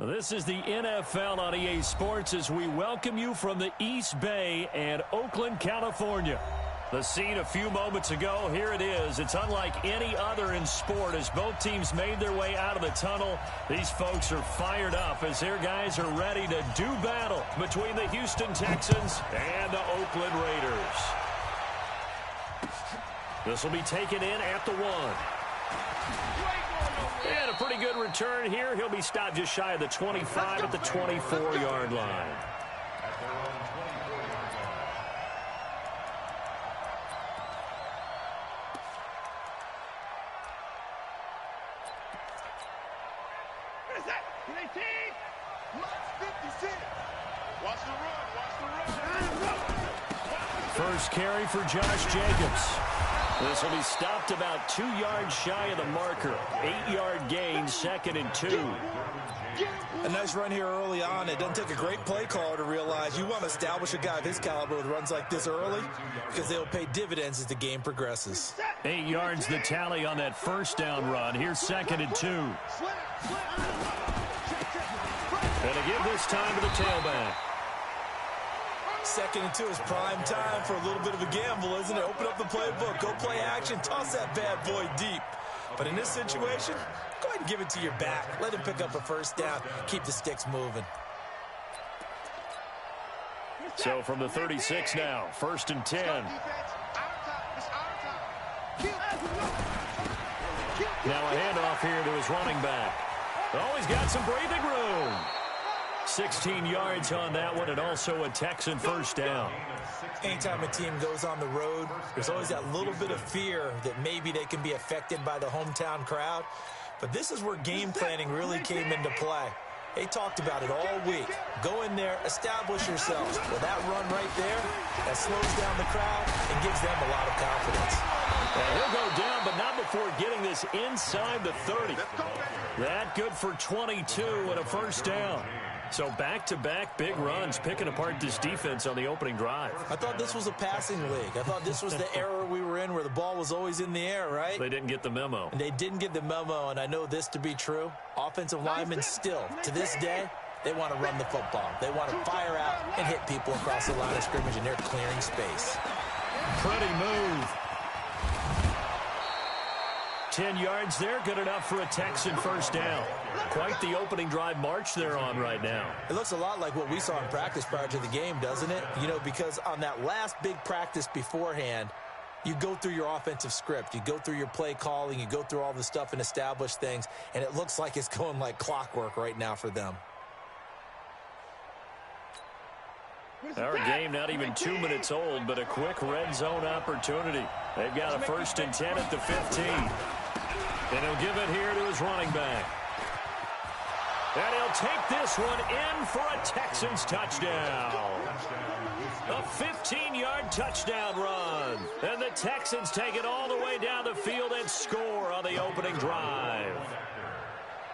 This is the NFL on EA Sports as we welcome you from the East Bay and Oakland, California. The scene a few moments ago, here it is. It's unlike any other in sport as both teams made their way out of the tunnel. These folks are fired up as their guys are ready to do battle between the Houston Texans and the Oakland Raiders. This will be taken in at the 1. And a pretty good return here. He'll be stopped just shy of the 25 at the 24-yard line. First carry for Josh Jacobs. This will be stopped about 2 yards shy of the marker. 8-yard gain, 2nd and 2. A nice run here early on. It doesn't take a great play caller to realize you want to establish a guy of his caliber with runs like this early because they'll pay dividends as the game progresses. 8 yards the tally on that first down run. Here's 2nd and 2. And to give this time to the tailback. 2nd and 2 is prime time for a little bit of a gamble, isn't it? Open up the playbook, go play action, toss that bad boy deep. But in this situation, go ahead and give it to your back. Let him pick up a first down, keep the sticks moving. So from the 36 now, 1st and 10. Now a handoff here to his running back. Oh, he's got some breathing room. 16 yards on that one, and also a Texan first down. Anytime a team goes on the road, there's always that little bit of fear that maybe they can be affected by the hometown crowd. But this is where game planning really came into play. They talked about it all week. Go in there, establish yourselves. Well, that run right there, that slows down the crowd and gives them a lot of confidence. And he'll go down, but not before getting this inside the 30. That good for 22 and a first down. So back-to-back big runs, picking apart this defense on the opening drive. I thought this was a passing league. I thought this was the era we were in where the ball was always in the air, right? They didn't get the memo. And they didn't get the memo, and I know this to be true. Offensive linemen still, to this day, they want to run the football. They want to fire out and hit people across the line of scrimmage, and they're clearing space. Pretty move. 10 yards there, good enough for a Texan first down. Quite the opening drive march they're on right now. It looks a lot like what we saw in practice prior to the game, doesn't it? You know, because on that last big practice beforehand, you go through your offensive script. You go through your play calling. You go through all the stuff and establish things, and it looks like it's going like clockwork right now for them. Our game not even 2 minutes old, but a quick red zone opportunity. They've got a 1st and 10 at the 15. And he'll give it here to his running back. And he'll take this one in for a Texans touchdown. A 15-yard touchdown run. And the Texans take it all the way down the field and score on the opening drive.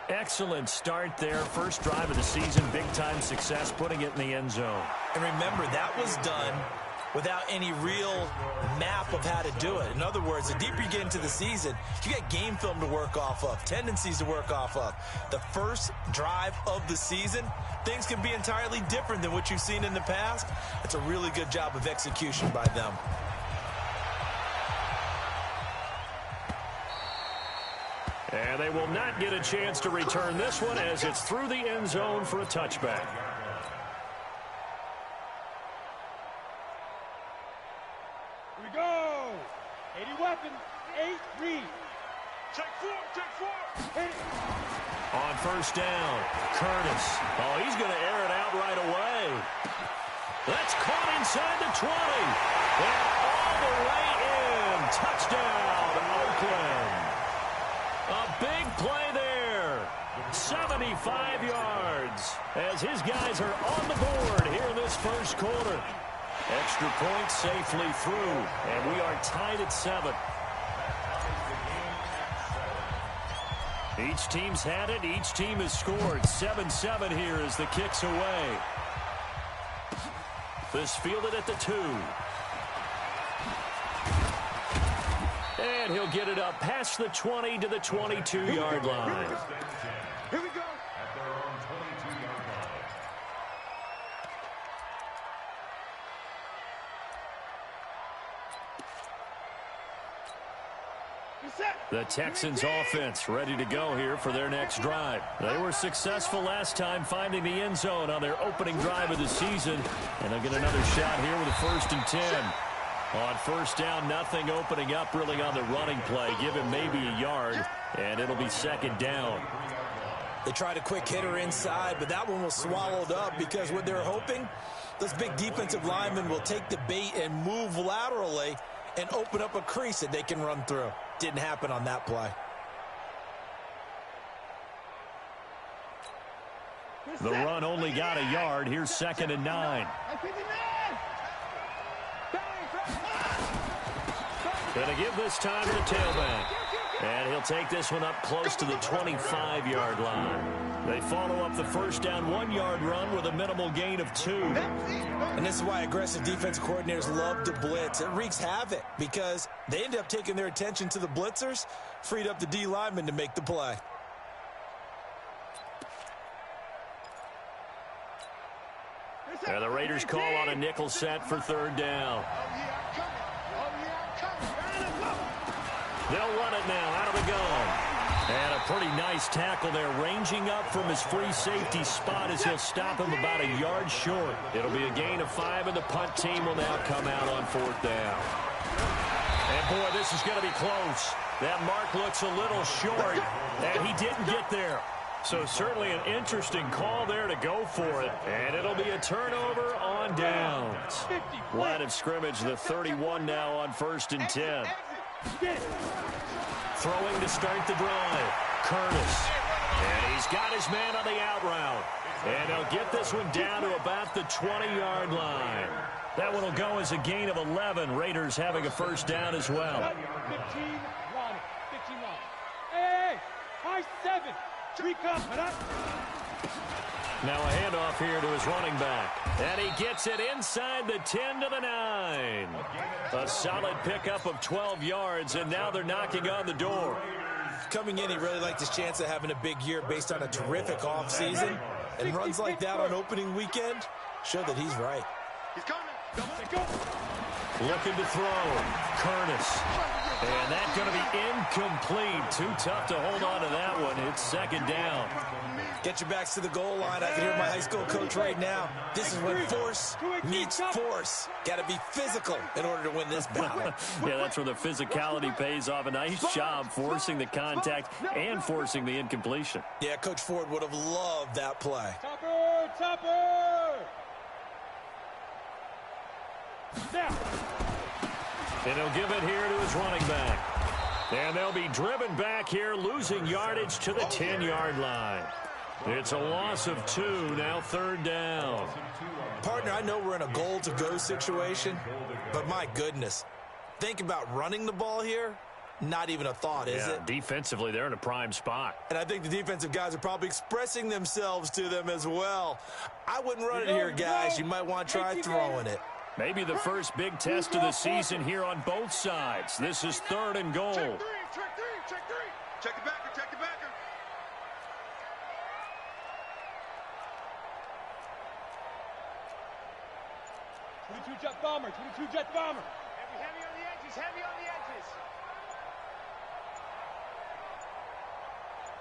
Excellent start there. First drive of the season, big-time success, putting it in the end zone. And remember, that was done without any real map of how to do it. In other words, the deeper you get into the season, you get game film to work off of, tendencies to work off of. The first drive of the season, things can be entirely different than what you've seen in the past. It's a really good job of execution by them. And they will not get a chance to return this one as it's through the end zone for a touchback. Here we go. 80 weapons, 8 read. Check 4. Hit it. On first down, Curtis. Oh, he's going to air it out right away. That's caught inside the 20. And all the way in. Touchdown, Oakland. A big play there. 75 yards as his guys are on the board here in this first quarter. Extra point safely through, and we are tied at 7. Each team's had it. Each team has scored. 7-7 here as the kick's away. This fielded at the 2. And he'll get it up past the 20 to the 22-yard line. Here we go. The Texans offense ready to go here for their next drive. They were successful last time finding the end zone on their opening drive of the season. And they'll get another shot here with a 1st and 10. On 1st down, nothing opening up really on the running play. Give him maybe a yard, and it'll be 2nd down. They tried a quick hitter inside, but that one was swallowed up because what they're hoping, those big defensive linemen will take the bait and move laterally and open up a crease that they can run through. Didn't happen on that play. The run only got a yard. Here's 2nd and 9. Going to give this time to the tailback. And he'll take this one up close to the 25-yard line. They follow up the 1st down 1-yard run with a minimal gain of 2. And this is why aggressive defensive coordinators love to blitz. It wreaks havoc because they end up taking their attention to the blitzers, freed up the D lineman to make the play. And the Raiders call on a nickel set for 3rd down. They'll run it now out of the gun. And a pretty nice tackle there, ranging up from his free safety spot as he'll stop him about a yard short. It'll be a gain of 5, and the punt team will now come out on 4th down. And, boy, this is going to be close. That mark looks a little short, and he didn't get there. So certainly an interesting call there to go for it. And it'll be a turnover on downs. Line of scrimmage, the 31 now on 1st and 10. Throwing to start the drive. Curtis. And he's got his man on the out route. And he'll get this one down to about the 20-yard line. That one will go as a gain of 11. Raiders having a 1st down as well. 15 run. Hey, high 7. 3 cup. Now a handoff here to his running back. And he gets it inside the 10 to the 9. A solid pickup of 12 yards, and now they're knocking on the door. Coming in, he really liked his chance of having a big year based on a terrific offseason. And runs like that on opening weekend show that he's right. He's coming. Looking to throw. Curtis. And that's going to be incomplete. Too tough to hold on to that one. It's 2nd down. Get your backs to the goal line. I can hear my high school coach right now. This is when force meets force. Got to be physical in order to win this battle. Yeah, that's where the physicality pays off. A nice job forcing the contact and forcing the incompletion. Yeah, Coach Ford would have loved that play. Topper! Now. And he'll give it here to his running back. And they'll be driven back here, losing yardage to the 10-yard line. It's a loss of 2, now 3rd down. Partner, I know we're in a goal-to-go situation, but my goodness, think about running the ball here. Not even a thought, is it? Defensively, they're in a prime spot. And I think the defensive guys are probably expressing themselves to them as well. I wouldn't run it here, guys. You might want to try throwing it. Maybe the first big test of the season here on both sides. This is 3rd and goal. Check 3. Check the backer. 22 jet bomber. Heavy on the edges.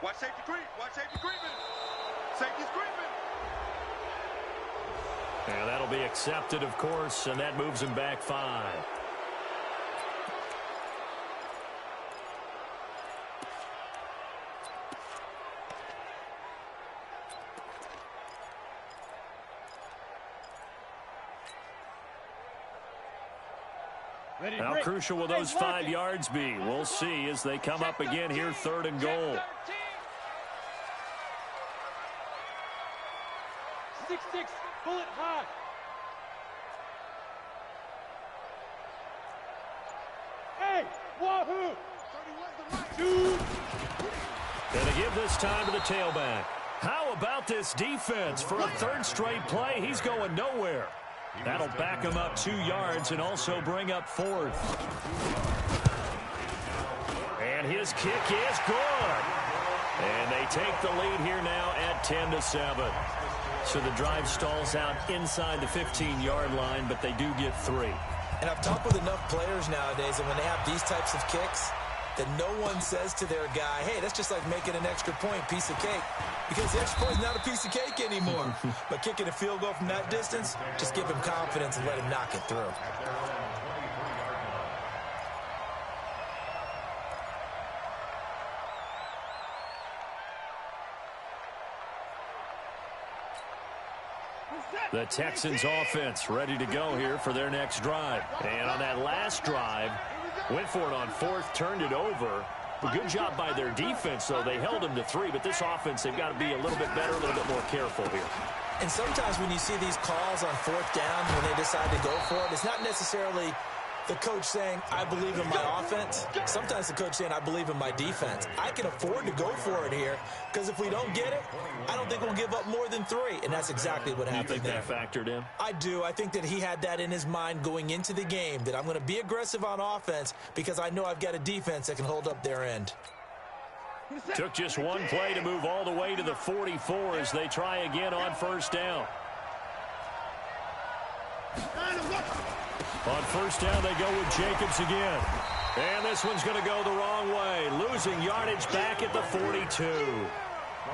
Watch safety creeping. Safety's creeping. And that'll be accepted, of course, and that moves him back 5. How crucial will those 5 yards be? We'll see as they come up again here, 3rd and goal. 6-6, bullet high. Hey, wahoo! 31 Gonna give this time to the tailback. How about this defense? For a 3rd straight play, he's going nowhere. That'll back him up 2 yards and also bring up 4th. And his kick is good. And they take the lead here now at 10-7. So the drive stalls out inside the 15-yard line, but they do get 3. And I've talked with enough players nowadays, and when they have these types of kicks, that no one says to their guy, hey, that's just like making an extra point, piece of cake. Because the extra point is not a piece of cake anymore. But kicking a field goal from that distance, just give him confidence and let him knock it through. The Texans offense ready to go here for their next drive. And on that last drive, went for it on fourth, turned it over. A good job by their defense, though. They held them to 3, but this offense, they've got to be a little bit better, a little bit more careful here. And sometimes when you see these calls on fourth down, when they decide to go for it, it's not necessarily the coach saying, I believe in my offense. Sometimes the coach saying, I believe in my defense. I can afford to go for it here because if we don't get it, I don't think we'll give up more than 3. And that's exactly what happened there. You think that factored in? I do. I think that he had that in his mind going into the game, that I'm going to be aggressive on offense because I know I've got a defense that can hold up their end. Took just one play to move all the way to the 44 as they try again on first down. On first down, they go with Jacobs again. And this one's going to go the wrong way. Losing yardage back at the 42.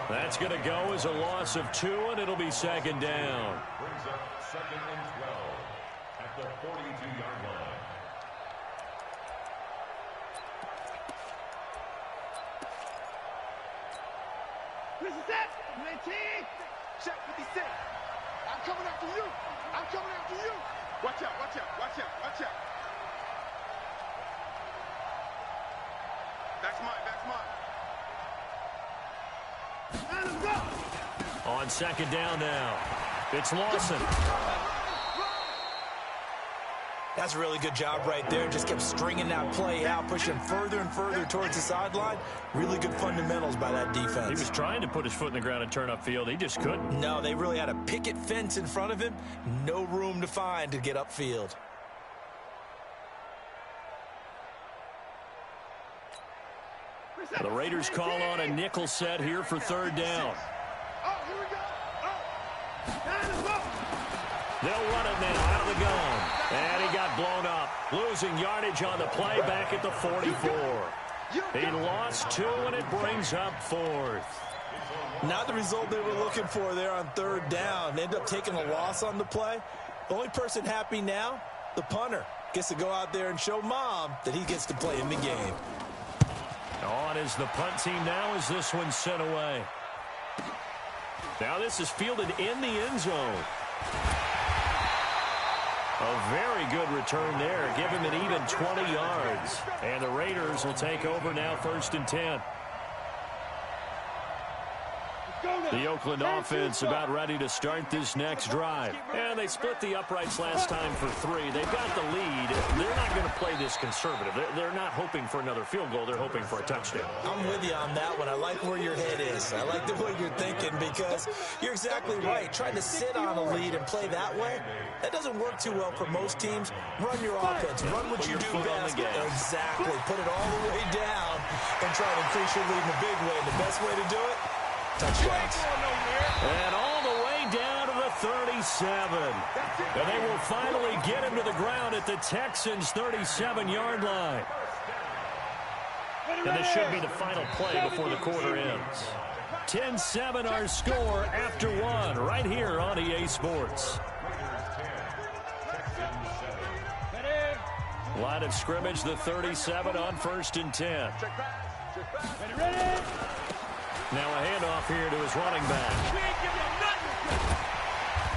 That's going to go as a loss of 2, and it'll be second down. Brings up second and 12 at the 42-yard line. This is it. 19. Check 56. I'm coming after you. I'm coming after you. Watch out, watch out, watch out, watch out. That's mine, that's mine. Let him go. On second down now, it's Lawson. That's a really good job right there. Just kept stringing that play out, pushing further and further towards the sideline. Really good fundamentals by that defense. He was trying to put his foot in the ground and turn upfield. He just couldn't. No, they really had a picket fence in front of him. No room to find to get upfield. The Raiders call on a nickel set here for third down. Oh, here we go. Oh. They'll run it now out of the gun. And he got blown up. Losing yardage on the play back at the 44. He lost 2, and it brings up 4th. Not the result they were looking for there on third down. They end up taking a loss on the play. The only person happy now, the punter, gets to go out there and show mom that he gets to play in the game. On is the punt team now as this one's sent away. Now this is fielded in the end zone. A very good return there. Give him an even 20 yards. And the Raiders will take over now first and 10. The Oakland offense about ready to start this next drive. And they split the uprights last time for 3. They've got the lead. They're not going to play this conservative. They're not hoping for another field goal. They're hoping for a touchdown. I'm with you on that one. I like where your head is. I like the way you're thinking because you're exactly right. Trying to sit on a lead and play that way, that doesn't work too well for most teams. Run your offense. Run what you do best. Exactly. Put it all the way down and try to increase your lead in a big way. The best way to do it, touchdowns. And all the way down to the 37. And they will finally get him to the ground at the Texans' 37-yard line. And this should be the final play before the quarter ends. 10-7 our score after 1 right here on EA Sports. Line of scrimmage, the 37 on first and 10. Ready? Now a handoff here to his running back.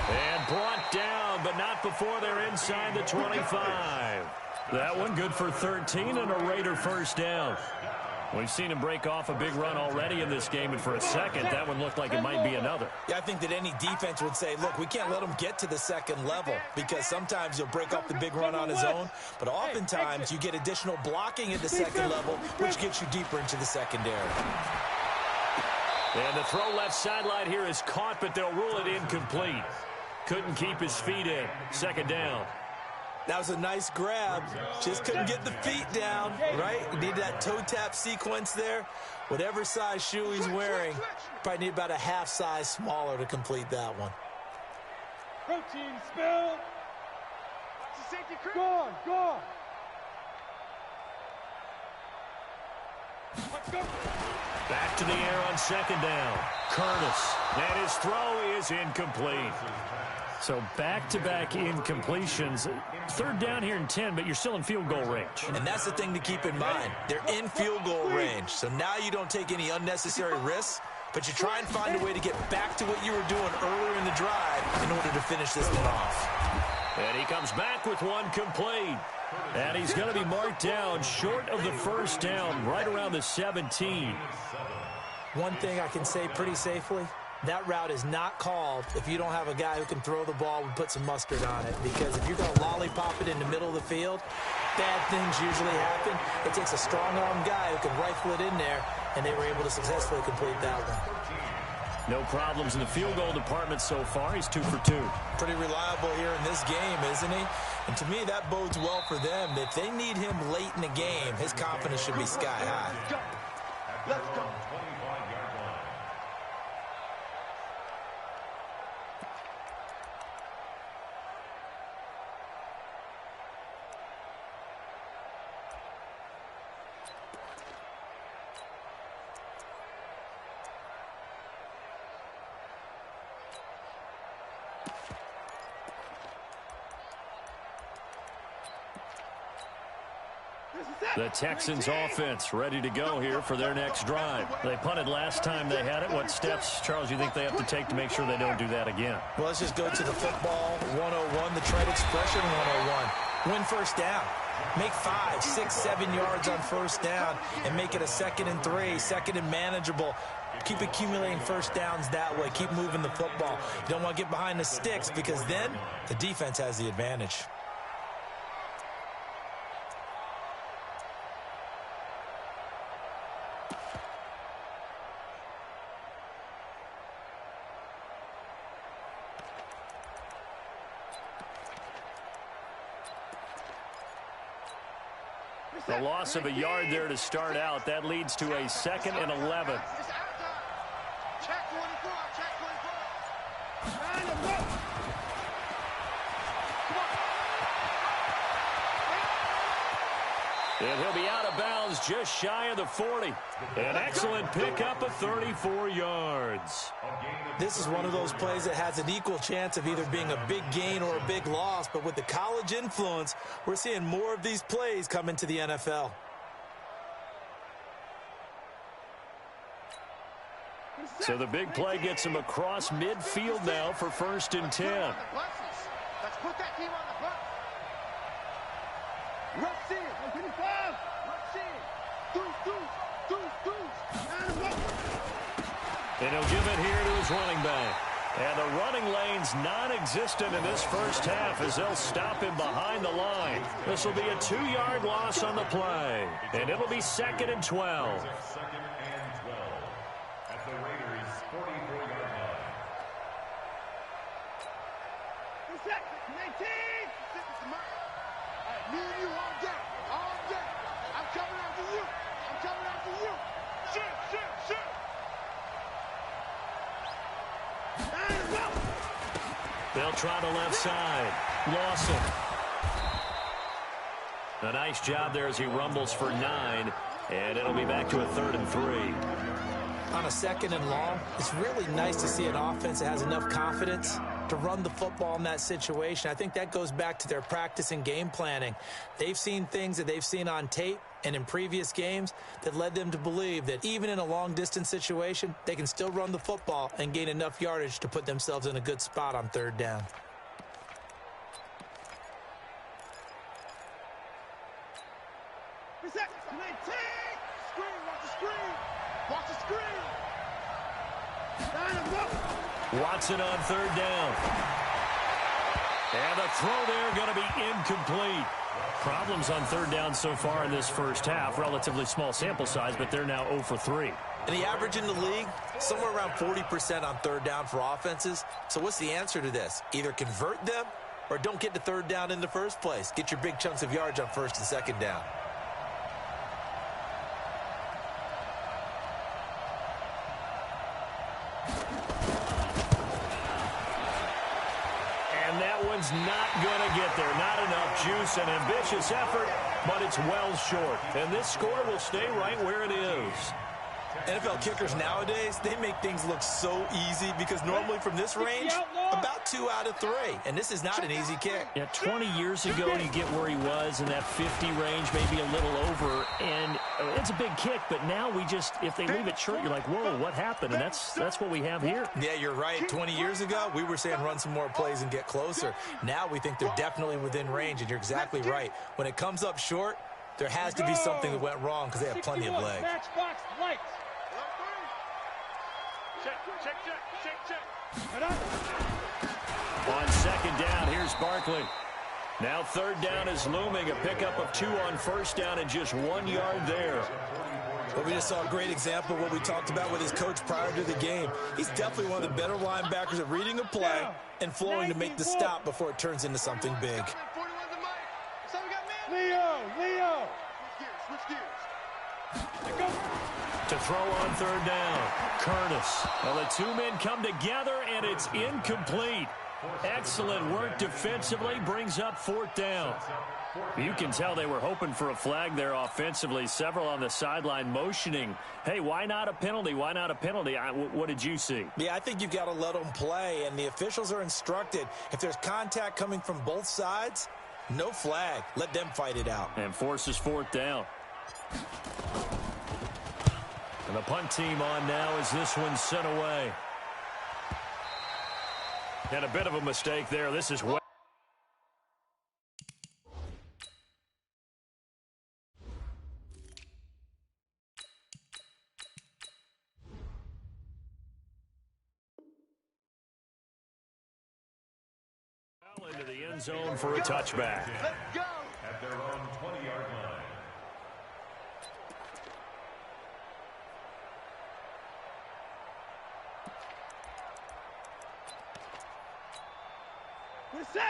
And brought down, but not before they're inside the 25. That one good for 13 and a Raider first down. We've seen him break off a big run already in this game, and for a second, that one looked like it might be another. Yeah, I think that any defense would say, look, we can't let him get to the second level because sometimes he'll break off the big run on his own, but oftentimes you get additional blocking at the second level, which gets you deeper into the secondary. And the throw left sideline here is caught, but they'll rule it incomplete. Couldn't keep his feet in. Second down. That was a nice grab. Just couldn't get the feet down, right? You need that toe tap sequence there. Whatever size shoe he's wearing, probably need about a half size smaller to complete that one. Protein spill. Gone, gone. Back to the air on second down. Curtis. And his throw is incomplete. So back-to-back incompletions. Third down here in 10, but you're still in field goal range. And that's the thing to keep in mind. They're in field goal range. So now you don't take any unnecessary risks, but you try and find a way to get back to what you were doing earlier in the drive in order to finish this one off. And he comes back with one complete. And he's going to be marked down short of the first down, right around the 17. One thing I can say pretty safely, that route is not called if you don't have a guy who can throw the ball and put some mustard on it. Because if you're going to lollipop it in the middle of the field, bad things usually happen. It takes a strong-arm guy who can rifle it in there, and they were able to successfully complete that one. No problems in the field goal department so far. He's 2 for 2. Pretty reliable here in this game, isn't he? And to me, that bodes well for them. If they need him late in the game, his confidence should be sky high. Let's go. The Texans offense ready to go here for their next drive. They punted last time they had it. What steps, Charles, you think they have to take to make sure they don't do that again? Well, let's just go to the football 101, the trade expression 101. Win first down. Make 5, 6, 7 yards on first down and make it a 2nd and 3, 2nd and manageable. Keep accumulating first downs that way. Keep moving the football. You don't want to get behind the sticks because then the defense has the advantage. The loss of a yard there to start out. That leads to a 2nd and 11. Check 24, check 24. Line them up. And he'll be out of bounds just shy of the 40. An excellent pickup of 34 yards. This is one of those plays that has an equal chance of either being a big gain or a big loss, but with the college influence, we're seeing more of these plays come into the NFL. So the big play gets him across midfield now for 1st and 10. Let's put that team on the bus. Rush in. 25. Rush in. Line them up. And he'll give it here to his running back. And the running lane's non-existent in this first half as they'll stop him behind the line. This will be a 2-yard loss on the play. And it'll be 2nd and 12. 2nd and 12 at the Raiders' 44-yard line. Reset. 19. This is mine. All right, me and you all day. All day. I'm coming after you. I'm coming after you. Shit. They'll try the left side. Lawson. A nice job there as he rumbles for 9. And it'll be back to a 3rd and 3. On a 2nd and long, it's really nice to see an offense that has enough confidence to run the football in that situation. I think that goes back to their practice and game planning. They've seen things that they've seen on tape and in previous games that led them to believe that even in a long-distance situation, they can still run the football and gain enough yardage to put themselves in a good spot on 3rd down. Reset. 19. Screen. Watch the screen. Watch the screen. Line them up. Watson on 3rd down. And the throw there going to be incomplete. Problems on 3rd down so far in this first half. Relatively small sample size, but they're now 0 for 3. And the average in the league, somewhere around 40% on 3rd down for offenses. So what's the answer to this? Either convert them or don't get to 3rd down in the first place. Get your big chunks of yards on 1st and 2nd down. And that one's not going to get there. Not enough juice. An ambitious effort, but it's well short. And this score will stay right where it is. NFL kickers nowadays, they make things look so easy because normally from this range, about 2 out of 3. And this is not an easy kick. Yeah, 20 years ago, you get where he was in that 50 range, maybe a little over. And it's a big kick, but now we just, if they leave it short, you're like, whoa, what happened? And that's what we have here. Yeah, you're right. 20 years ago, we were saying run some more plays and get closer. Now we think they're definitely within range, and you're exactly right. When it comes up short, there has to be something that went wrong because they have plenty of leg. Matchbox lights. Check. On second down, here's Barkley. Now third down is looming. A pickup of 2 on first down and just 1 yard there. Well, we just saw a great example of what we talked about with his coach prior to the game. He's definitely one of the better linebackers at reading a play and flowing to make the stop before it turns into something big. Leo. Switch gears. To throw on third down, Curtis. Well, the 2 men come together, and it's incomplete. Excellent work defensively, brings up fourth down. You can tell they were hoping for a flag there offensively. Several on the sideline motioning, hey, why not a penalty? Why not a penalty? What did you see? Yeah, I think you've got to let them play, and the officials are instructed. If there's contact coming from both sides, no flag. Let them fight it out. And forces fourth down. And the punt team on now as this one's sent away. And a bit of a mistake there. This is way. Into the end zone for a touchback. Let's go. At their own 20-yard line.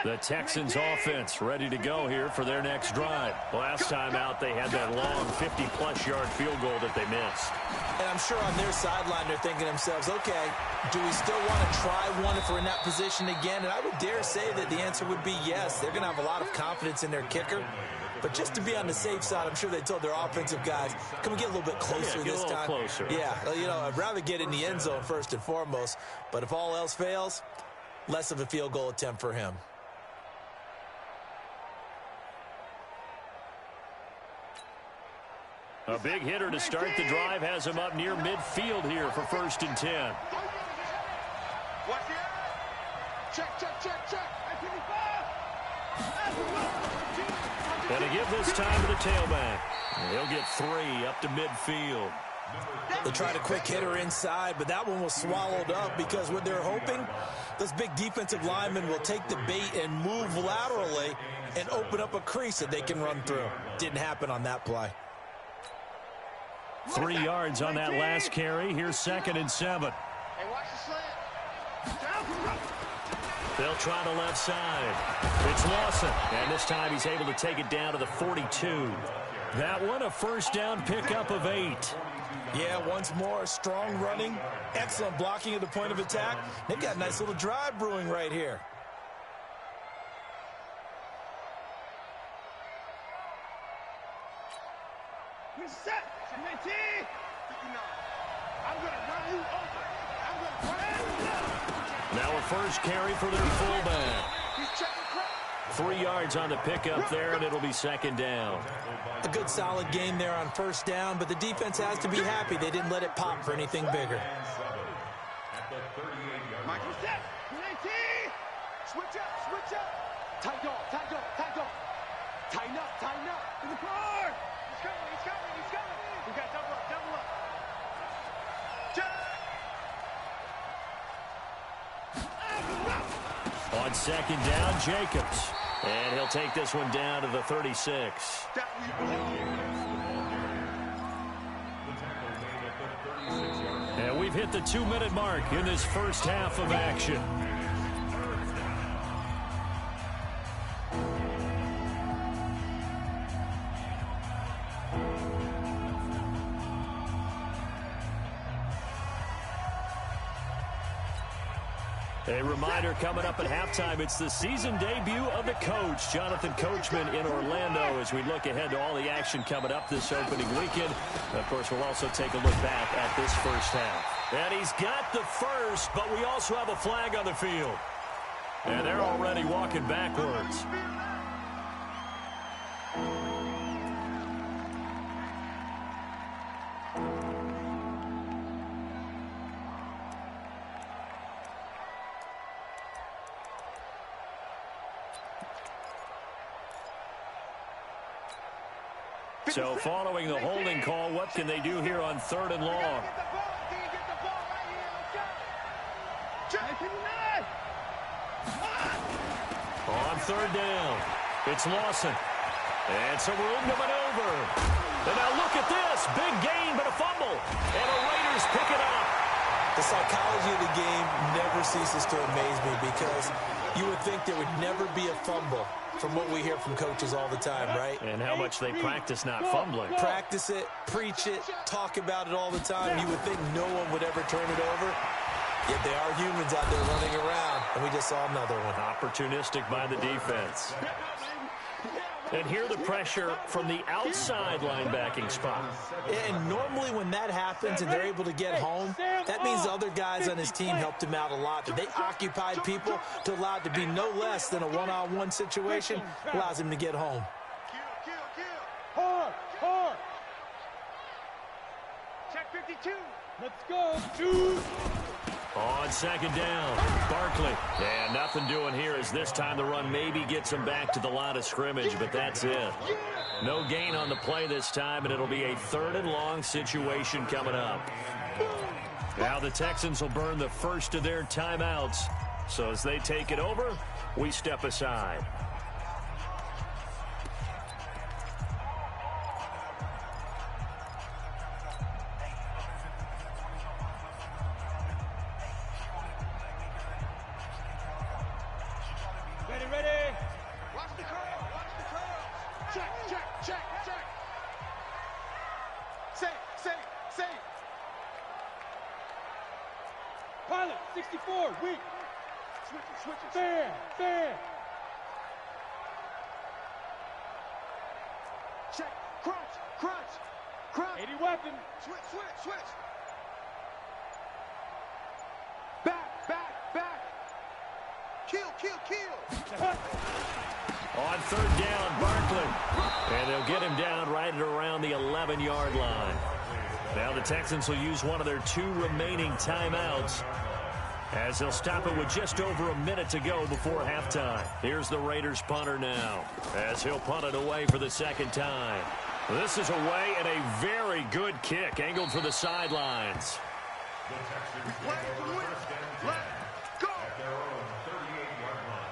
The Texans offense ready to go here for their next drive. Last time out, they had that long 50-plus yard field goal that they missed. And I'm sure on their sideline they're thinking to themselves, okay, do we still want to try one if we're in that position again? And I would dare say that the answer would be yes. They're going to have a lot of confidence in their kicker. But just to be on the safe side, I'm sure they told their offensive guys, can we get a little bit closer this time? Closer. Yeah, you know, I'd rather get in the end zone first and foremost. But if all else fails, less of a field goal attempt for him. A big hitter to start the drive has him up near midfield here for 1st and 10. Watch it. Check. And to give this time to the tailback. And he'll get 3 up to midfield. They tried a quick hitter inside, but that one was swallowed up because what they're hoping, those big defensive linemen will take the bait and move laterally and open up a crease that they can run through. Didn't happen on that play. 3 yards on that last carry. Here's 2nd and 7. Hey, watch the slant. They'll try the left side. It's Lawson. And this time he's able to take it down to the 42. That one a first down pickup of 8. Yeah, once more, strong running, excellent blocking at the point of attack. They've got a nice little drive brewing right here. We're set. I'm going to run you over. I'm going to run you over. Now a first carry for their fullback. He's checking crap. 3 yards on the pickup there, and it'll be 2nd down. A good solid game there on first down, but the defense has to be happy they didn't let it pop for anything bigger. Michael set. 19. Switch up. Tighten up. Tighten up. To the car. He's coming. We got double up. On 2nd down, Jacobs. And he'll take this one down to the 36. And we've hit the 2-minute mark in this first half of action. A reminder coming up at halftime, it's the season debut of the coach, Jonathan Coachman in Orlando, as we look ahead to all the action coming up this opening weekend. Of course, we'll also take a look back at this first half. And he's got the first, but we also have a flag on the field. And they're already walking backwards. So following the holding call, what can they do here on 3rd and long? On 3rd down, it's Lawson. And some room to maneuver. And now look at this. Big gain, but a fumble. And the Raiders pick it up. The psychology of the game never ceases to amaze me because you would think there would never be a fumble from what we hear from coaches all the time, right? And how much they practice not fumbling. Practice it, preach it, talk about it all the time. You would think no one would ever turn it over. Yet they are humans out there running around, and we just saw another one. Opportunistic by the defense. And here the pressure from the outside linebacking spot. And normally when that happens and they're able to get home, that means the other guys on his team helped him out a lot. That they occupied people to allow it to be no less than a one-on-one situation allows him to get home. Hard, hard. Check 52. Let's go, dude. On 2nd down, Barkley. And nothing doing here as this time the run maybe gets him back to the line of scrimmage, but that's it. No gain on the play this time, and it'll be a 3rd and long situation coming up. Now the Texans will burn the first of their timeouts. So as they take it over, we step aside. Pilot, 64, weak. Switch it. Fair. Check, crunch. 80 weapon. Switch. Back. Kill. On 3rd down, Barkley. And they'll get him down right at around the 11-yard line. Now the Texans will use one of their 2 remaining timeouts as they'll stop it with just over a minute to go before halftime. Here's the Raiders punter now as he'll punt it away for the 2nd time. This is away and a very good kick angled for the sidelines. The Texans take over 1st and 10 at their own 38-yard line.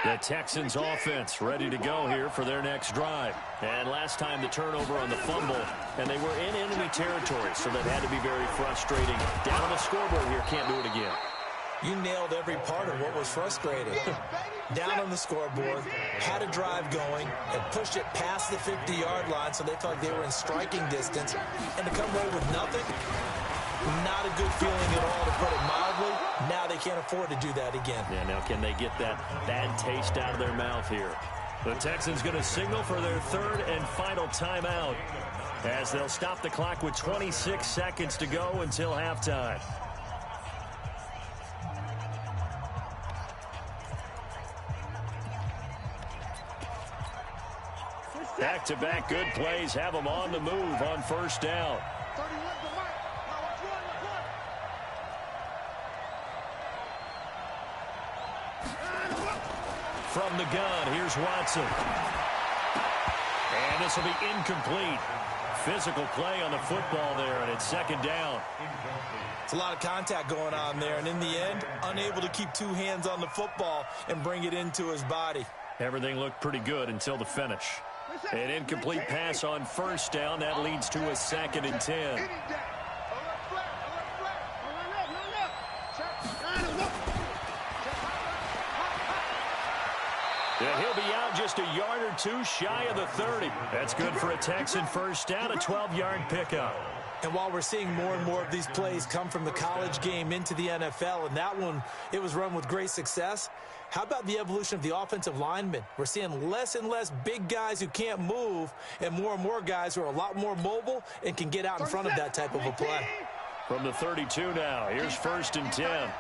The Texans offense ready to go here for their next drive. And last time the turnover on the fumble, and they were in enemy territory, so that had to be very frustrating. Down on the scoreboard here, can't do it again. You nailed every part of what was frustrating. Down on the scoreboard, had a drive going, and pushed it past the 50-yard line so they felt like they were in striking distance. And to come away with nothing, not a good feeling at all, to put it mildly. Now they can't afford to do that again. Yeah, now can they get that bad taste out of their mouth here? The Texans going to signal for their 3rd and final timeout as they'll stop the clock with 26 seconds to go until halftime. Back-to-back good plays have them on the move on 1st down. From the gun, here's Watson. And this will be incomplete. physical play on the football there, and it's second down. It's a lot of contact going on there, and in the end, unable to keep two hands on the football and bring it into his body. Everything looked pretty good until the finish. An incomplete pass on first down. That leads to a 2nd and 10. Yeah, he'll be out just a yard or two shy of the 30. That's good for a Texan first down, a 12-yard pickup. And while we're seeing more and more of these plays come from the college game into the NFL, and that one, it was run with great success, how about the evolution of the offensive linemen? We're seeing less and less big guys who can't move and more guys who are a lot more mobile and can get out in front of that type of a play. From the 32 now, here's 1st and 10.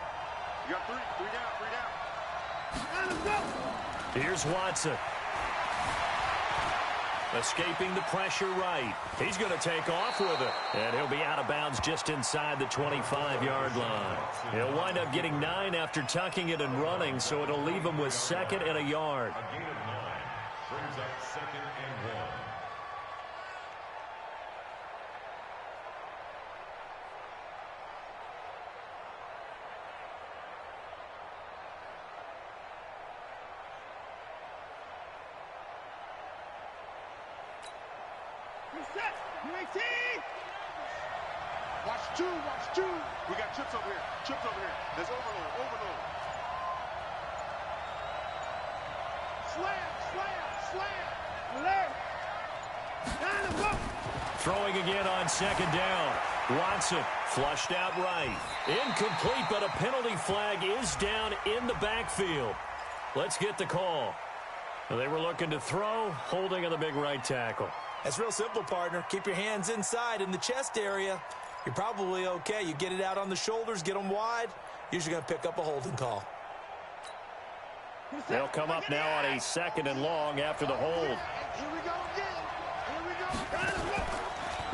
You got three down. Here's Watson. Escaping the pressure right. He's going to take off with it. And he'll be out of bounds just inside the 25-yard line. He'll wind up getting 9 after tucking it and running, so it'll leave him with 2nd and a yard. A gain of 9 brings up 2nd and 1. Watch two. We got chips over here. There's overload. Slam. Alert. Throwing again on 2nd down. Watson flushed out right. Incomplete, but a penalty flag is down in the backfield. Let's get the call. They were looking to throw, holding on the big right tackle. That's real simple, partner. Keep your hands inside in the chest area. You're probably okay. You get it out on the shoulders, get them wide, usually going to pick up a holding call. They'll come up now on a 2nd and long after the hold. Here we go again.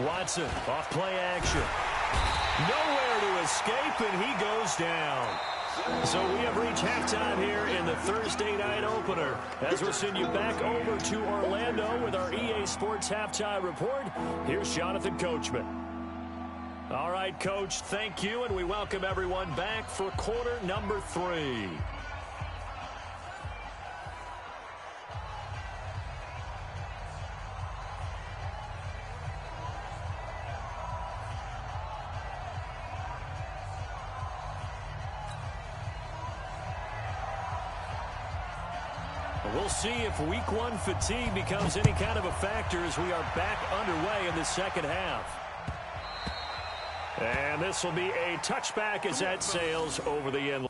Watson off play action. Nowhere to escape, and he goes down. So we have reached halftime here in the Thursday night opener. As we'll send you back over to Orlando with our EA Sports Halftime Report, here's Jonathan Coachman. All right, Coach, thank you, and we welcome everyone back for quarter number 3. We'll see if week 1 fatigue becomes any kind of a factor as we are back underway in the second half. And this will be a touchback as that sails over the end.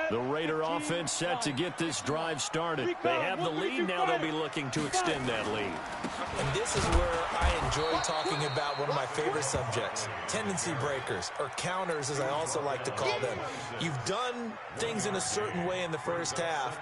The Raider offense set to get this drive started. They have the lead. Now they'll be looking to extend that lead. And this is where I enjoy talking about one of my favorite subjects, tendency breakers, or counters, as I also like to call them. You've done things in a certain way in the first half,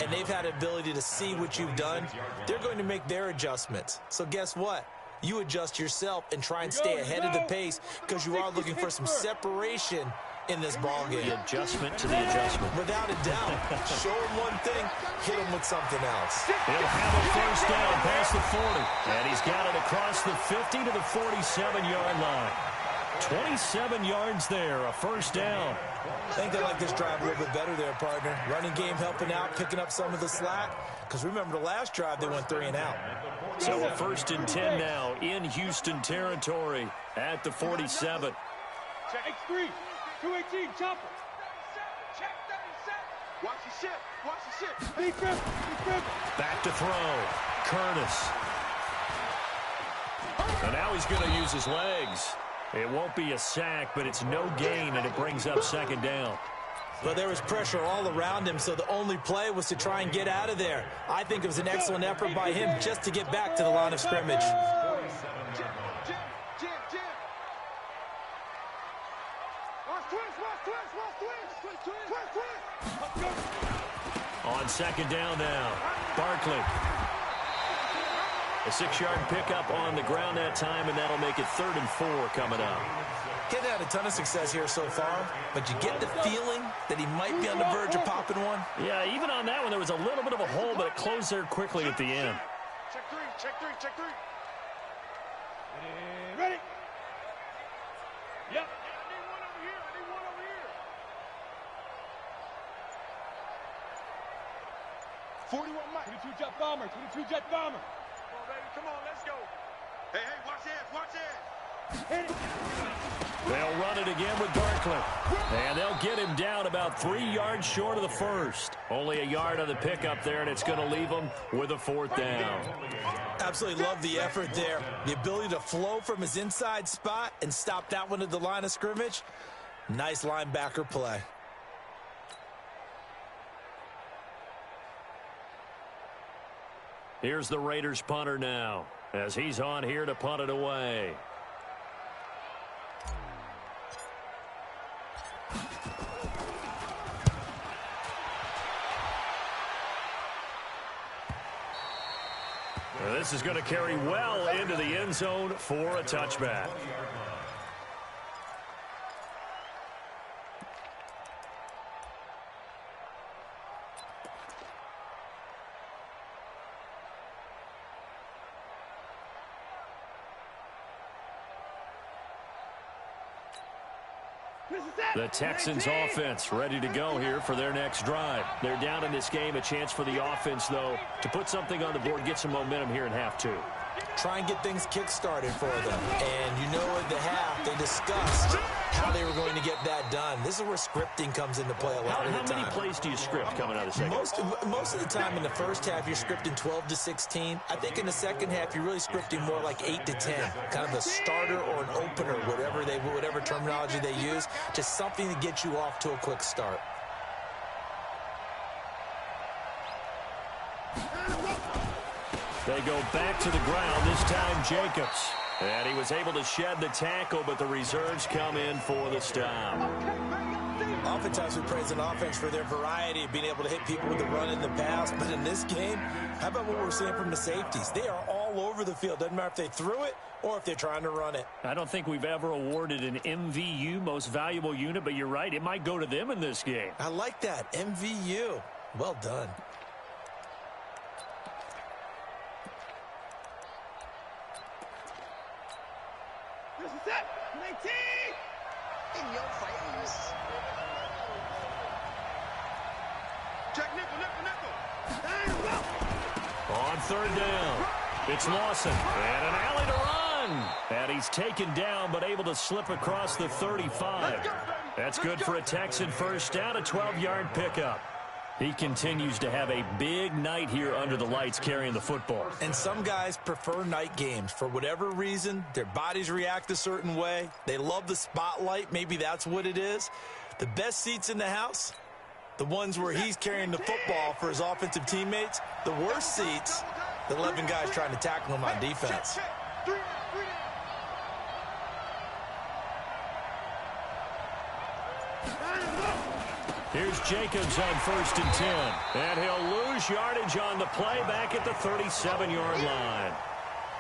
and they've had the ability to see what you've done. They're going to make their adjustments. So guess what? You adjust yourself and try and stay ahead of the pace because you are looking for some separation in this ball game. The adjustment to the adjustment. Without a doubt. Show him one thing, hit him with something else. He'll have a first down past the 40. And he's got it across the 50 to the 47-yard line. 27 yards there, a first down. I think they like this drive a little bit better there, partner. Running game helping out, picking up some of the slack. Because remember, the last drive, they went 3 and out. So a first and 10 now in Houston territory at the 47. Check X3, 218, chopper. Check 37. Watch the ship, watch the ship. Defense. Back to throw. Curtis. And now he's going to use his legs. It won't be a sack, but it's no gain, and it brings up second down. But there was pressure all around him, so the only play was to try and get out of there. I think it was an excellent effort by him just to get back to the line of scrimmage. On second down now, Barkley. A 6-yard pickup on the ground that time, and that'll make it 3rd and 4 coming up. He's had a ton of success here so far, but you get the feeling that he might be on the verge of popping one. Yeah, even on that one, there was a little bit of a hole, but it closed there quickly at the end. Check three. Ready? Yep. I need one over here. 41 Mike. 22 jet bomber. Come on, baby, come on, let's go. Hey, watch this. Hit it. They'll run it again with Barkley. And they'll get him down about 3 yards short of the first. Only a yard on the pickup there, and it's going to leave them with a 4th down. Absolutely love the effort there. The ability to flow from his inside spot and stop that one at the line of scrimmage. Nice linebacker play. Here's the Raiders punter now, as he's on here to punt it away. This is going to carry well into the end zone for a touchback. The Texans offense ready to go here for their next drive. They're down in this game. A chance for the offense, though, to put something on the board, get some momentum here in half 2. Try and get things kick-started for them. And you know at the half, they discussed how they were going to get that done. This is where scripting comes into play a lot of the time. How many plays do you script coming out of the second? Most of the time in the first half, you're scripting 12 to 16. I think in the second half, you're really scripting more like 8 to 10. Kind of a starter or an opener, whatever terminology they use. Just something to get you off to a quick start. They go back to the ground, this time Jacobs. And he was able to shed the tackle, but the reserves come in for the stop. Oftentimes we praise an offense for their variety of being able to hit people with the run in the pass. But in this game, how about what we're seeing from the safeties? They are all over the field. Doesn't matter if they threw it or if they're trying to run it. I don't think we've ever awarded an MVU, most valuable unit, but you're right. It might go to them in this game. I like that. MVU. Well done. This is it. 19. In your face. Check nickel. On 3rd down, it's Lawson. And an alley to run. And he's taken down, but able to slip across the 35. That's good for a Texan first down, a 12-yard pickup. He continues to have a big night here under the lights carrying the football. And some guys prefer night games. For whatever reason, their bodies react a certain way. They love the spotlight. Maybe that's what it is. The best seats in the house, the ones where he's carrying the football for his offensive teammates, the worst seats, the 11 guys trying to tackle him on defense. Here's Jacobs on 1st and 10. And he'll lose yardage on the play back at the 37-yard line.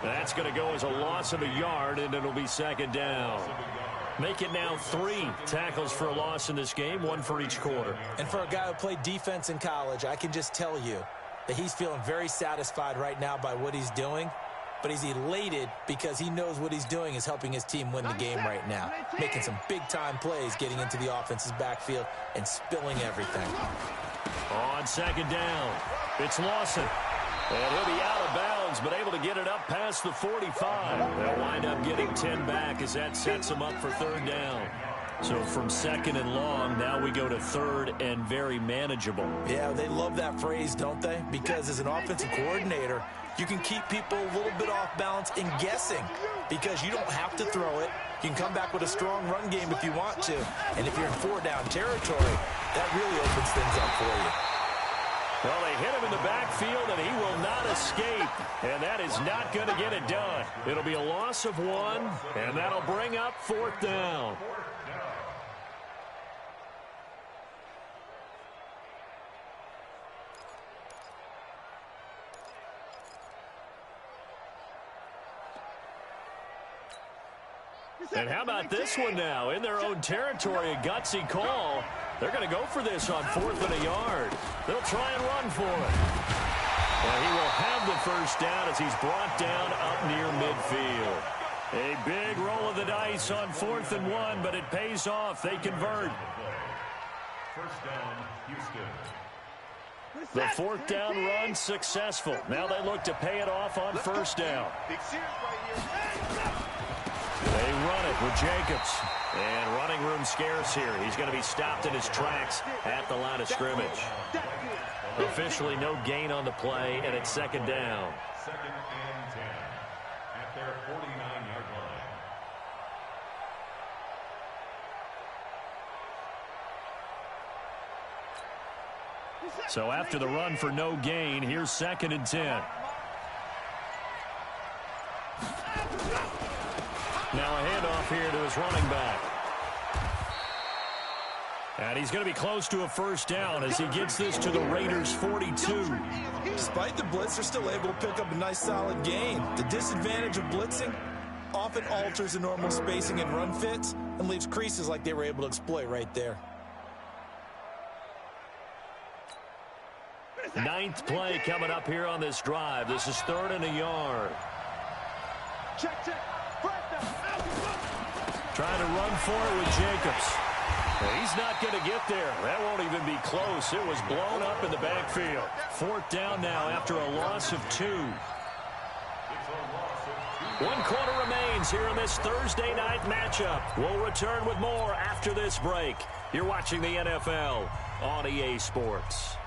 That's going to go as a loss of a yard, and it'll be 2nd down. Make it now 3 tackles for a loss in this game, 1 for each quarter. And for a guy who played defense in college, I can just tell you that he's feeling very satisfied right now by what he's doing. But he's elated because he knows what he's doing is helping his team win the game right now. Making some big-time plays, getting into the offense's backfield and spilling everything. On 2nd down, it's Lawson. And he'll be out of bounds, but able to get it up past the 45. They'll wind up getting 10 back as that sets him up for 3rd down. So from 2nd and long, now we go to 3rd and very manageable. Yeah, they love that phrase, don't they? Because as an offensive coordinator, you can keep people a little bit off balance and guessing because you don't have to throw it. You can come back with a strong run game if you want to. And if you're in 4-down territory, that really opens things up for you. Well, they hit him in the backfield, and he will not escape. And that is not going to get it done. It'll be a loss of 1, and that'll bring up 4th down. And how about this one now? In their own territory, a gutsy call. They're going to go for this on 4th and a yard. They'll try and run for it. And he will have the 1st down as he's brought down up near midfield. A big roll of the dice on 4th and 1, but it pays off. They convert. 1st down, Houston. The 4th down run successful. Now they look to pay it off on 1st down. Big series right here. They run it with Jacobs. And running room scarce here. He's going to be stopped in his tracks at the line of scrimmage. Officially no gain on the play, and it's 2nd down. 2nd and 10 at their 49-yard line. So after the run for no gain, here's 2nd and 10. Now a handoff here to his running back. And he's going to be close to a 1st down as he gets this to the Raiders' 42. Despite the blitz, they're still able to pick up a nice solid gain. The disadvantage of blitzing often alters the normal spacing and run fits and leaves creases like they were able to exploit right there. 9th play coming up here on this drive. This is 3rd and a yard. Check. Trying to run for it with Jacobs. He's not going to get there. That won't even be close. It was blown up in the backfield. 4th down now after a loss of 2. 1 quarter remains here in this Thursday night matchup. We'll return with more after this break. You're watching the NFL on EA Sports.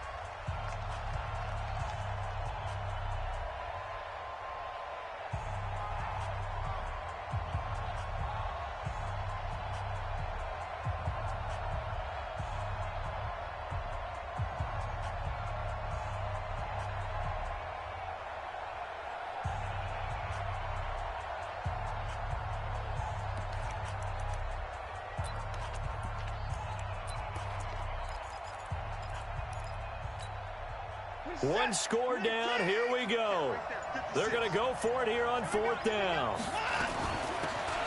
One score down. Here we go. They're going to go for it here on 4th down.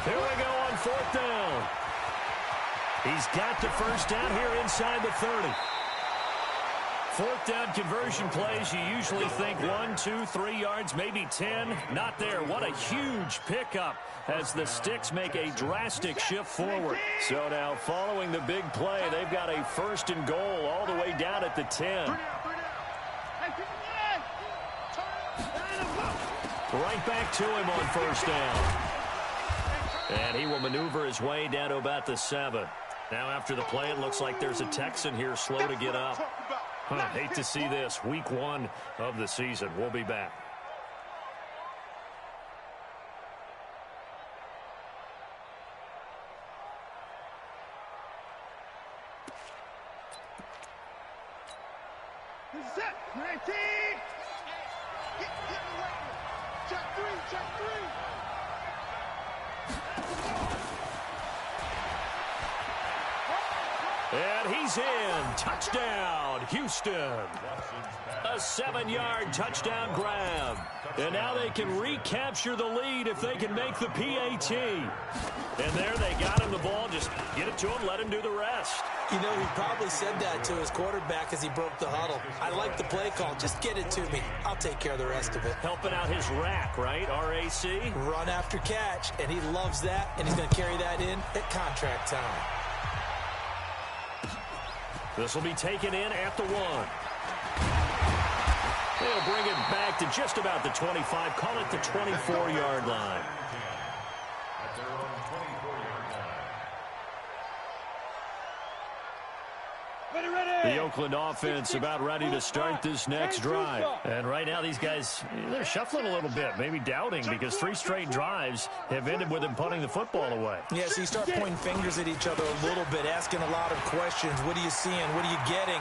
Here we go on 4th down. He's got the 1st down here inside the 30. 4th down conversion plays, you usually think 1, 2, 3 yards, maybe 10. Not there. What a huge pickup as the Sticks make a drastic shift forward. So now following the big play, they've got a 1st and goal all the way down at the 10. Right back to him on 1st down. And he will maneuver his way down to about the 7. Now after the play, it looks like there's a Texan here slow to get up. Hate to see this. Week 1 of the season. We'll be back. Get away. Check three. And he's in. Touchdown, Houston. A 7-yard touchdown grab. And now they can recapture the lead if they can make the PAT. And there they got him the ball. Just get it to him, let him do the rest. You know, he probably said that to his quarterback as he broke the huddle. I like the play call. Just get it to me. I'll take care of the rest of it. Helping out his rack, right? RAC? Run after catch, and he loves that, and he's going to carry that in at contract time. This will be taken in at the 1. They'll bring it back to just about the 25. Call it the 24-yard line. At their own 24-yard line. The Oakland offense about ready to start this next drive. And right now these guys, they're shuffling a little bit, maybe doubting, because 3 straight drives have ended with them punting the football away. Yeah, so you start pointing fingers at each other a little bit, asking a lot of questions. What are you seeing? What are you getting?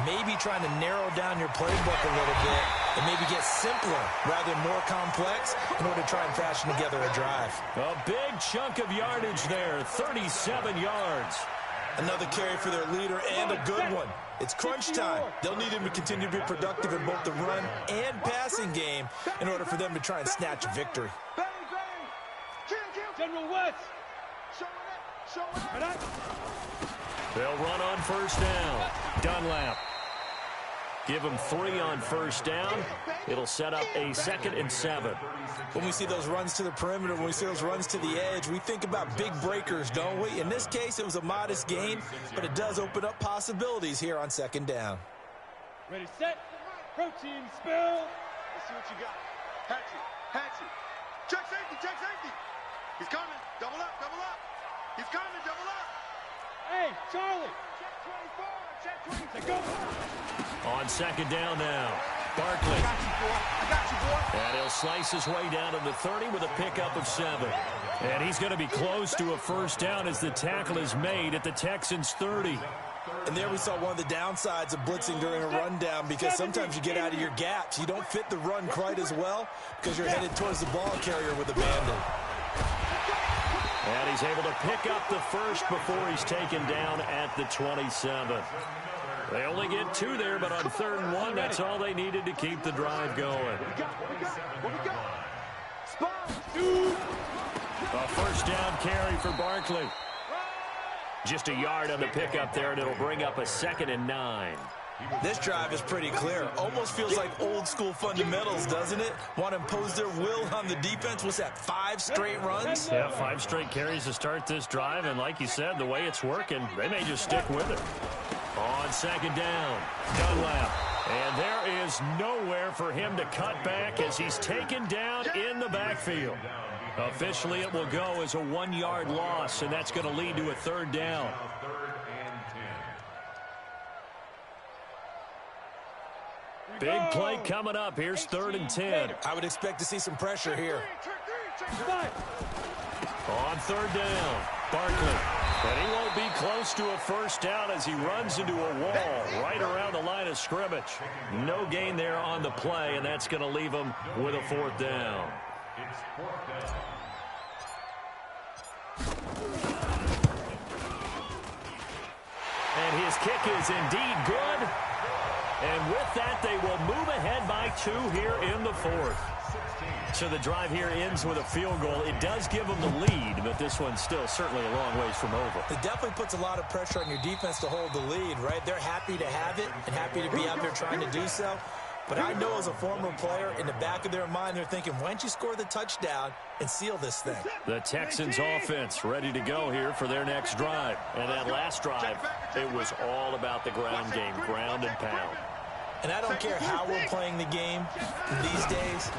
Maybe trying to narrow down your playbook a little bit and maybe get simpler rather than more complex in order to try and fashion together a drive. A big chunk of yardage there, 37 yards. Another carry for their leader and a good one. It's crunch time. They'll need him to continue to be productive in both the run and passing game in order for them to try and snatch victory. General West. Show it up. They'll run on first down. Dunlap. Give them 3 on first down. It'll set up a 2nd and 7. When we see those runs to the perimeter, when we see those runs to the edge, we think about big breakers, don't we? In this case, it was a modest gain, but it does open up possibilities here on 2nd down. Ready, set. Protein spill. Let's see what you got. Hatchet. Check safety. He's coming. Double up. He's coming. Double up. Hey, Charlie. Check 24. Check 20. Go. On 2nd down now. Barkley. I got you, boy. And he'll slice his way down to the 30 with a pickup of 7. And he's going to be close to a first down as the tackle is made at the Texans' 30. And there we saw one of the downsides of blitzing during a rundown, because sometimes you get out of your gaps. You don't fit the run quite as well because you're headed towards the ball carrier with abandon. And he's able to pick up the first before he's taken down at the 27. They only get 2 there, but on 3rd and 1, that's all they needed to keep the drive going. What we got? Spot. A first down carry for Barkley. Just a yard on the pickup there, and it'll bring up a 2nd and 9. This drive is pretty clear. Almost feels like old school fundamentals, doesn't it? Want to impose their will on the defense. What's that, 5 straight runs? Yeah, 5 straight carries to start this drive, and like you said, the way it's working, they may just stick with it. On 2nd down, Dunlap. And there is nowhere for him to cut back as he's taken down in the backfield. Officially, it will go as a 1-yard loss, and that's going to lead to a 3rd down. Big play coming up. Here's 3rd and 10. I would expect to see some pressure here. On 3rd down, Barkley. But he won't be close to a first down as he runs into a wall right around the line of scrimmage. No gain there on the play, and that's going to leave him with a 4th down. It's 4th down. And his kick is indeed good. And with that, they will move ahead by 2 here in the 4th. So the drive here ends with a field goal. It does give them the lead, but this one's still certainly a long ways from over. It definitely puts a lot of pressure on your defense to hold the lead, right? They're happy to have it and happy to be out there trying to do so. But I know as a former player, in the back of their mind, they're thinking, why don't you score the touchdown and seal this thing? The Texans offense ready to go here for their next drive. And that last drive, it was all about the ground game, ground and pound. And I don't care how we're playing the game these days,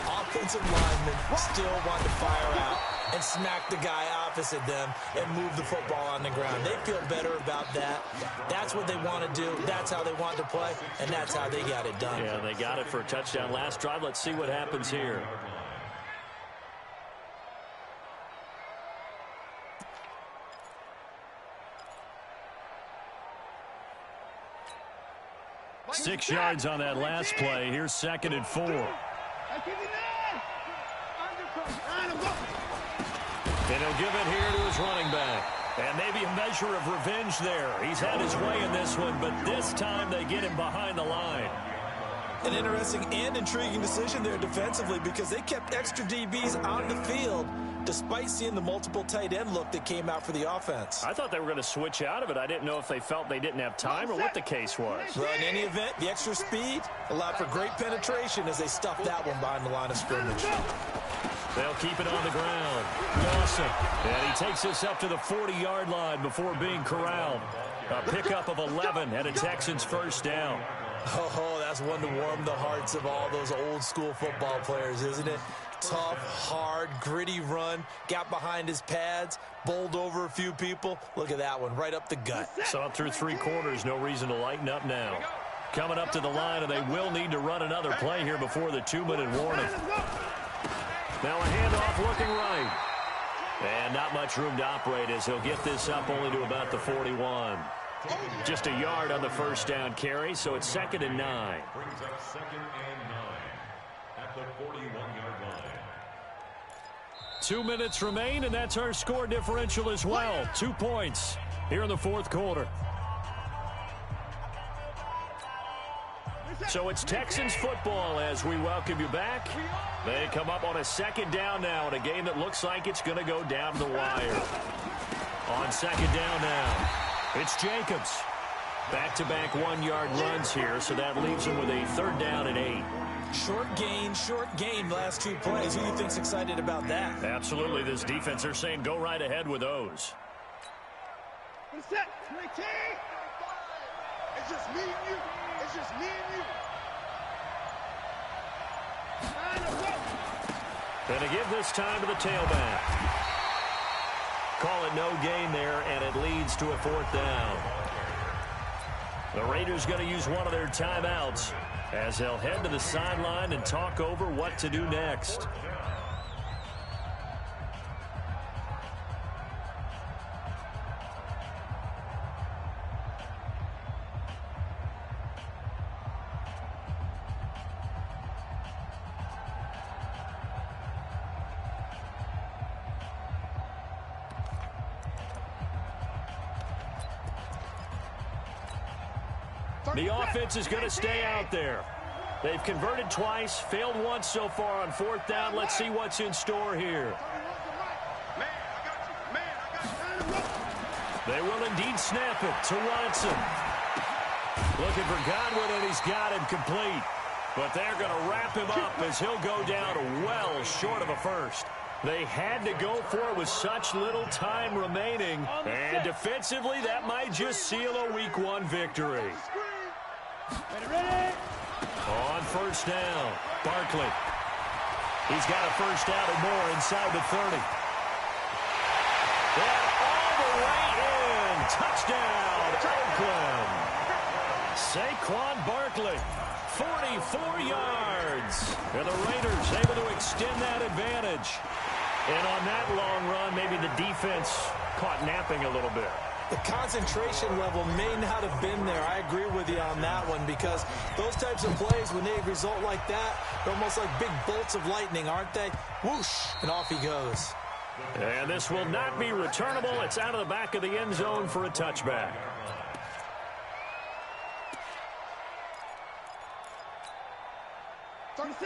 offensive linemen still want to fire out and smack the guy opposite them and move the football on the ground. They feel better about that. That's what they want to do. That's how they want to play, and that's how they got it done. Yeah, they got it for a touchdown last drive. Let's see what happens here. 6 yards on that last play. Here's 2nd and 4. And he'll give it here to his running back. And maybe a measure of revenge there. He's had his way in this one, but this time they get him behind the line. An interesting and intriguing decision there defensively because they kept extra DBs on the field despite seeing the multiple tight end look that came out for the offense. I thought they were going to switch out of it. I didn't know if they felt they didn't have time or what the case was. Well, in any event, the extra speed allowed for great penetration as they stuffed that one behind the line of scrimmage. They'll keep it on the ground. Dawson. And he takes this up to the 40-yard line before being corralled. A pickup of 11 and a Texans first down. Oh, that's one to warm the hearts of all those old-school football players, isn't it? Tough, hard, gritty run, got behind his pads, bowled over a few people. Look at that one, right up the gut. Saw through 3 quarters, no reason to lighten up now. Coming up to the line, and they will need to run another play here before the 2-minute warning. Now a handoff looking right. And not much room to operate as he'll get this up only to about the 41. Just a yard on the first down carry, so it's 2nd and 9. Brings up 2nd and 9 at the 41-yard line. 2 minutes remain, and that's our score differential as well. 2 points here in the 4th quarter. So it's Texans football as we welcome you back. They come up on a 2nd down now in a game that looks like it's going to go down to the wire. On 2nd down now, it's Jacobs. Back-to-back 1-yard runs here, so that leaves him with a 3rd down and 8. Short gain last 2 plays. Who do you think's excited about that? Absolutely, this defense, they're saying go right ahead with those. Set, 19. It's just me and you. It's just me and you. Going to give this time to the tailback. Call it no gain there, and it leads to a 4th down. The Raiders going to use one of their timeouts as they'll head to the sideline and talk over what to do next. The offense is going to stay out there. They've converted twice, failed once so far on 4th down. Let's see what's in store here. They will indeed snap it to Watson. Looking for Godwin, and he's got him complete. But they're going to wrap him up as he'll go down well short of a first. They had to go for it with such little time remaining. And defensively, that might just seal a Week 1 victory. Ready? On 1st down, Barkley. He's got a first down and more inside the 30. And all the way in. Touchdown, Oakland. Saquon Barkley, 44 yards. And the Raiders able to extend that advantage. And on that long run, maybe the defense caught napping a little bit. The concentration level may not have been there. I agree with you on that one because those types of plays, when they result like that, they're almost like big bolts of lightning, aren't they? Whoosh, and off he goes. And this will not be returnable. It's out of the back of the end zone for a touchback.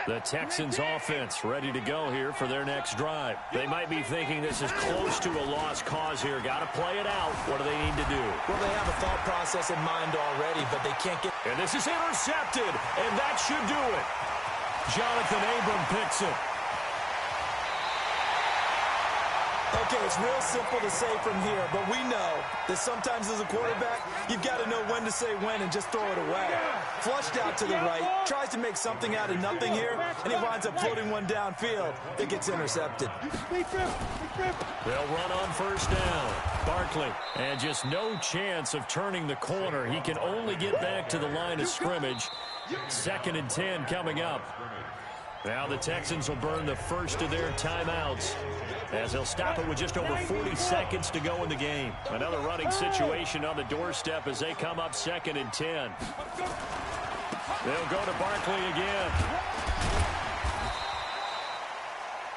The Texans offense ready to go here for their next drive. They might be thinking this is close to a lost cause here. Got to play it out. What do they need to do? Well, they have a thought process in mind already, but they can't get... And this is intercepted, and that should do it. Jonathan Abram picks it. Okay, it's real simple to say from here, but we know that sometimes as a quarterback, you've got to know when to say when and just throw it away. Flushed out to the right, tries to make something out of nothing here, and he winds up floating one downfield that gets intercepted. They'll run on 1st down. Barkley, and just no chance of turning the corner. He can only get back to the line of scrimmage. 2nd and 10 coming up. Now the Texans will burn the first of their timeouts as they'll stop it with just over 40 seconds to go in the game. Another running situation on the doorstep as they come up 2nd and 10. They'll go to Barkley again.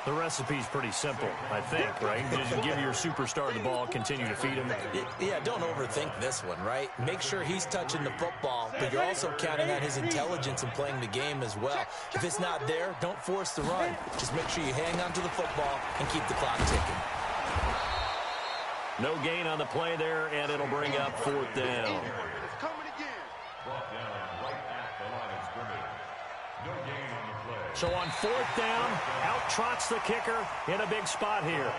The recipe's pretty simple, I think, right? Just give your superstar the ball, continue to feed him. Yeah, don't overthink this one, right? Make sure he's touching the football, but you're also counting on his intelligence in playing the game as well. If it's not there, don't force the run. Just make sure you hang on to the football and keep the clock ticking. No gain on the play there, and it'll bring up 4th down. It's coming again. Brought down right at the line of scrimmage. No gain on the play. So on 4th down, out trots the kicker in a big spot here.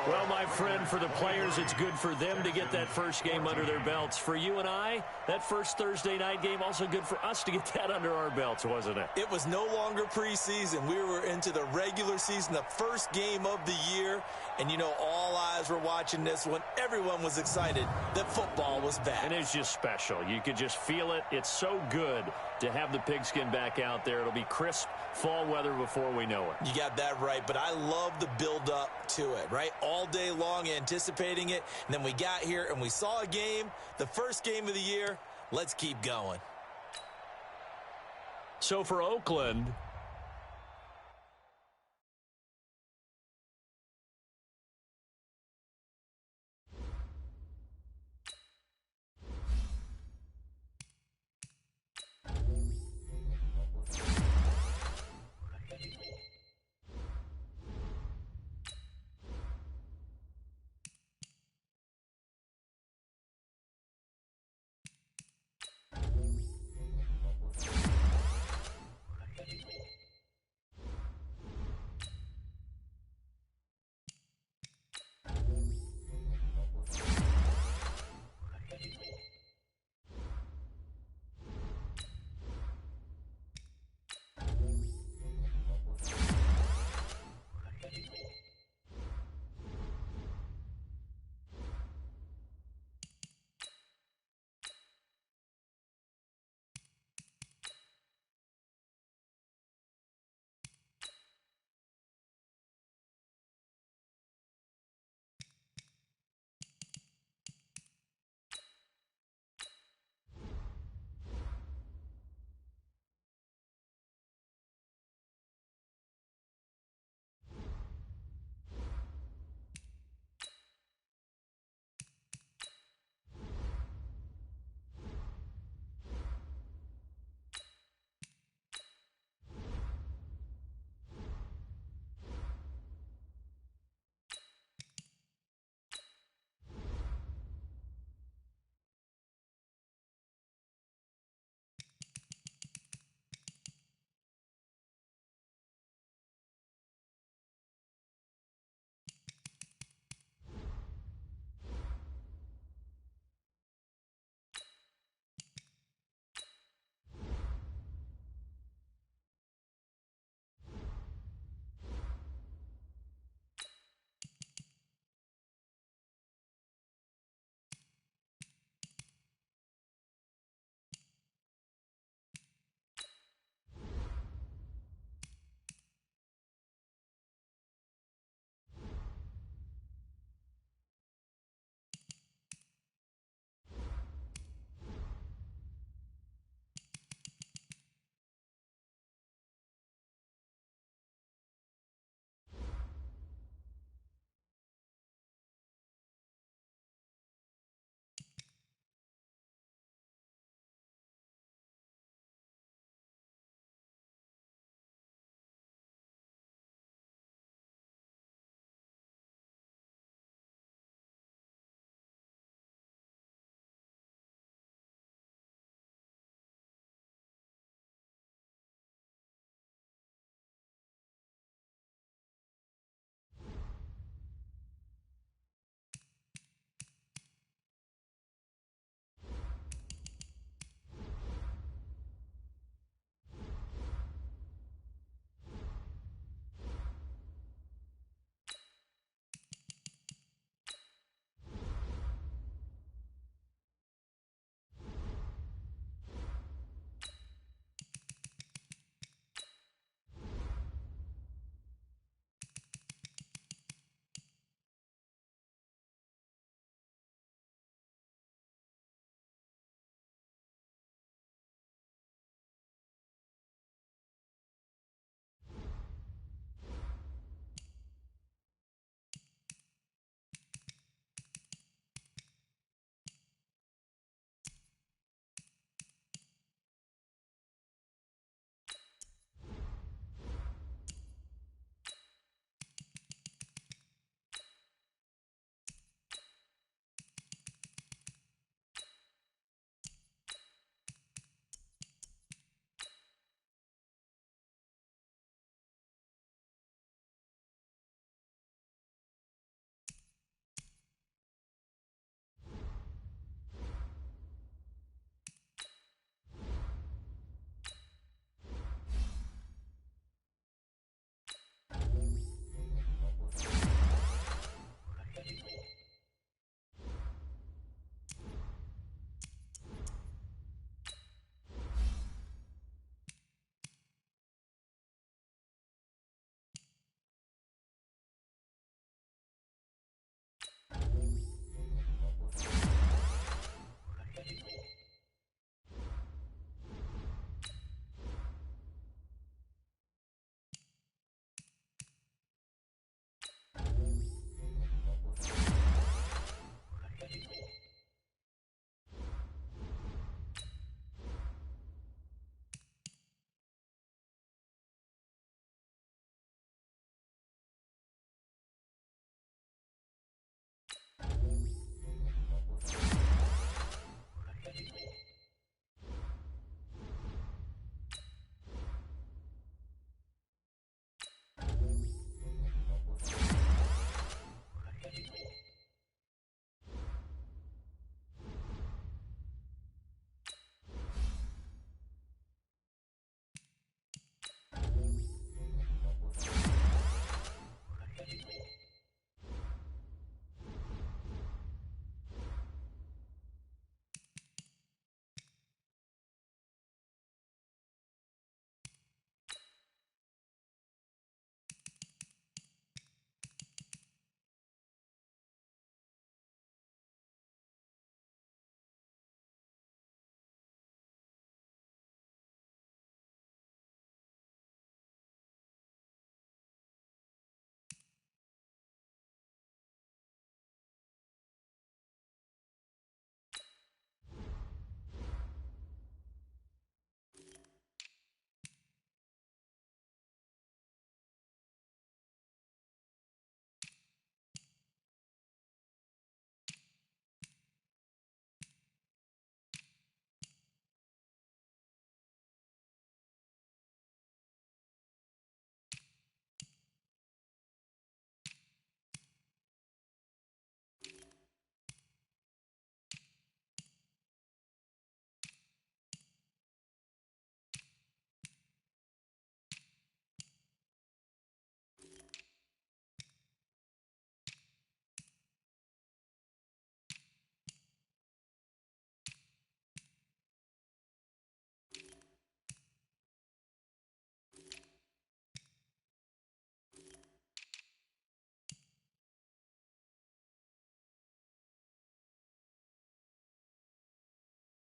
Well, my friend, for the players, it's good for them to get that first game under their belts. For you and I, that first Thursday night game, also good for us to get that under our belts, wasn't it? It was no longer preseason. We were into the regular season, the first game of the year. And, you know, all eyes were watching this one. Everyone was excited that football was back. And it's just special. You could just feel it. It's so good to have the pigskin back out there. It'll be crisp fall weather before we know it. You got that right, but I love the build-up to it, right? All day long anticipating it, and then we got here and we saw a game, the first game of the year. Let's keep going. So for Oakland,